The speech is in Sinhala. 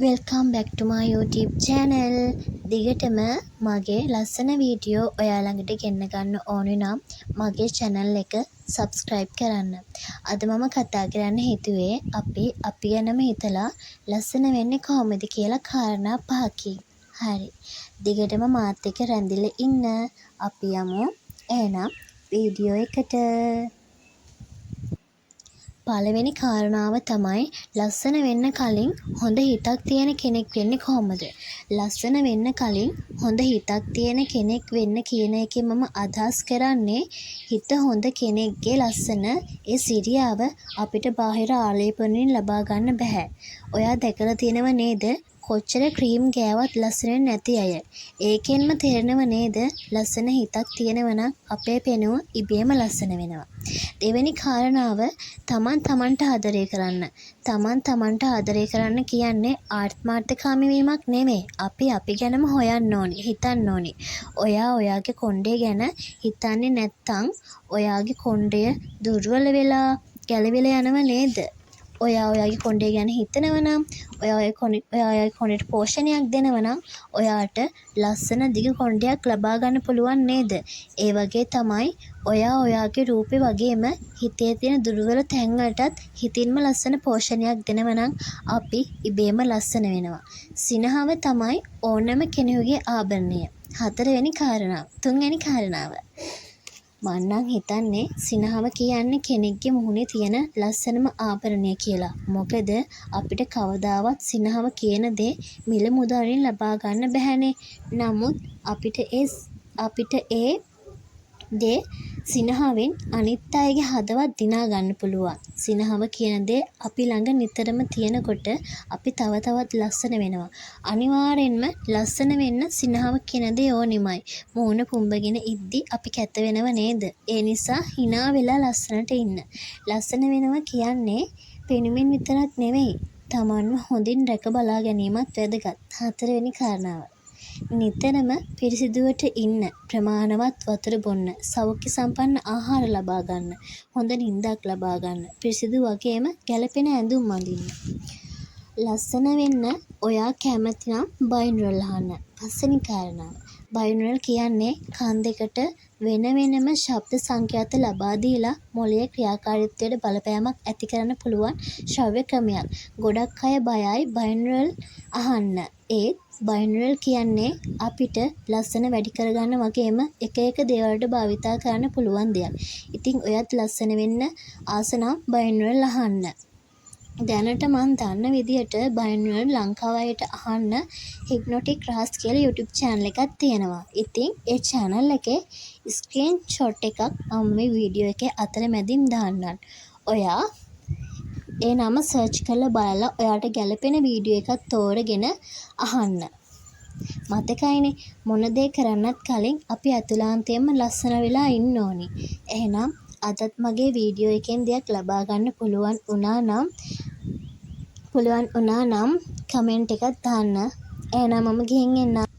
Welcome back to my YouTube channel. දිගටම මගේ ලස්සන වීඩියෝ ඔයා ළඟට ගෙන්න ගන්න ඕනේ නම් මගේ channel එක subscribe කරන්න. අද මම කතා කරන්න හිතුවේ අපි ගැනම හිතලා ලස්සන වෙන්නේ කොහොමද කියලා කාරණා පහකින්. හරි. දිගටම මාත් එක්ක රැඳිලා ඉන්න. අපි යමු එහෙනම් වීඩියෝ එකට. පළවෙනි කාරණාව තමයි ලස්සන වෙන්න කලින් හොඳ හිතක් තියෙන කෙනෙක් වෙන්නේ කොහොමද? ලස්සන වෙන්න කලින් හොඳ හිතක් තියෙන කෙනෙක් වෙන්න කියන එකේ මම අදහස් කරන්නේ හිත හොඳ කෙනෙක්ගේ ලස්සන ඒ සිරියාව අපිට බාහිර ආලේපනයෙන් ලබා ගන්න බෑ. ඔයා දැකලා තියෙනව නේද? කොච්චර ක්‍රීම් ගෑවත් ලස්සන නැති අය. ඒකෙන්ම තේරෙනව නේද? ලස්සන හිතක් තියෙනවා නම් අපේ පෙනුම ඉබේම ලස්සන වෙනවා. දෙවෙනි කාරණාව තමන්ට ආදරය කරන්න. තමන්ට ආදරය කරන්න කියන්නේ ආත්මාර්ථකාමී වීමක් නෙමෙයි. අපි ගැනම හොයන්න ඕනි, හිතන්න ඕනි. ඔයා ඔයාගේ කොණ්ඩේ ගැන හිතන්නේ නැත්තම් ඔයාගේ කොණ්ඩය දුර්වල වෙලා ගැලවිලා යනව නේද? ඔයා ඔයාගේ කොණ්ඩේ ගැන හිතනවා නම් ඔයාගේ කොණ්ඩේට පෝෂණයක් දෙනවා නම් ඔයාට ලස්සන දිග කොණ්ඩයක් ලබා ගන්න පුළුවන් නේද? ඒ වගේ තමයි ඔයා ඔයාගේ රූපේ වගේම හිතේ තියෙන දුර්වල තැන් වලටත් හිතින්ම ලස්සන පෝෂණයක් දෙනවා නම් අපි ඉබේම ලස්සන වෙනවා. සිනහව තමයි ඕනම කෙනෙකුගේ ආභරණය. තුන්වෙනි කාරණාව මන්නම් හිතන්නේ සිනහව කියන්නේ කෙනෙක්ගේ මුහුණේ තියෙන ලස්සනම ආභරණය කියලා. මොකද අපිට කවදාවත් සිනහව කියන දේ මිල මුදලින් ලබා ගන්න බැහැනේ. නමුත් අපිට ඒ දේ සිනහවෙන් අනිත් අයගේ හදවත් දිනා ගන්න පුළුවන්. සිනහව කියන දේ අපි ළඟ නිතරම තියෙනකොට අපි තව තවත් ලස්සන වෙනවා. අනිවාර්යෙන්ම ලස්සන වෙන්න සිනහව කියන දේ ඕනිමයි. මූණ පුම්බගෙන ඉද්දි අපි කැත වෙනව නේද? ඒ නිසා hina වෙලා ලස්සනට ඉන්න. ලස්සන වෙනවා කියන්නේ පෙනුමින් විතරක් නෙවෙයි. තමන්ව හොඳින් රැක බලා ගැනීමත් වැදගත්. හතරවෙනි කාරණාව නිතරම පිරිසිදුවට ඉන්න, ප්‍රමාණවත් වතුර බොන්න, සෞඛ්‍ය සම්පන්න ආහාර ලබා ගන්න, හොඳ නිින්දක් ලබා ගන්න, පිරිසිදු වගේම ගැළපෙන ඇඳුම් අඳින්න. ලස්සන වෙන්න ඔයා කැමති නම් බයිනරල් අහන්න. පස්වෙනි කාරණාව බයිනරල් කියන්නේ කන් දෙකට වෙනම ශබ්ද සංකේත ලබා දීලා මොළයේ ක්‍රියාකාරීත්වයට බලපෑමක් ඇති කරන්න පුළුවන් ශ්‍රව්‍ය ක්‍රමයක්. ගොඩක් අය බයයි බයිනරල් අහන්න. ඒත් බයිනරල් කියන්නේ අපිට ලස්සන වැඩි කරගන්න වගේම එක දේවල්ට භාවිතා කරන්න පුළුවන් දෙයක්. ඉතින් ඔයත් ලස්සන වෙන්න ආස නම් බයිනරල් අහන්න. දැනට මන් දන්න විදිහට බයිනරල් ලංකාව අයට අහන්න හිප්නොටික් රහස් කියලා YouTube channel එකක් තියෙනවා. ඉතින් ඒ channel එකේ screenshot එකක් මම මේ වීඩියෝ එකේ අතරමැදින් දාන්නම්. ඔයා ඒ නම සර්ච් කරලා බලලා ඔයාට ගැළපෙන වීඩියෝ එකක් තෝරගෙන අහන්න. මතකයිනේ මොන දේ කරන්නත් කලින් අපි අතුලාන්තයෙන්ම ලස්සන වෙලා ඉන්න ඕනි. එහෙනම් අදත් මගේ වීඩියෝ එකෙන් දෙයක් ලබා ගන්න පුළුවන් වුණා නම් කමෙන්ට් එකක් දාන්න. එහෙනම් මම ගිහින් එන්නම්.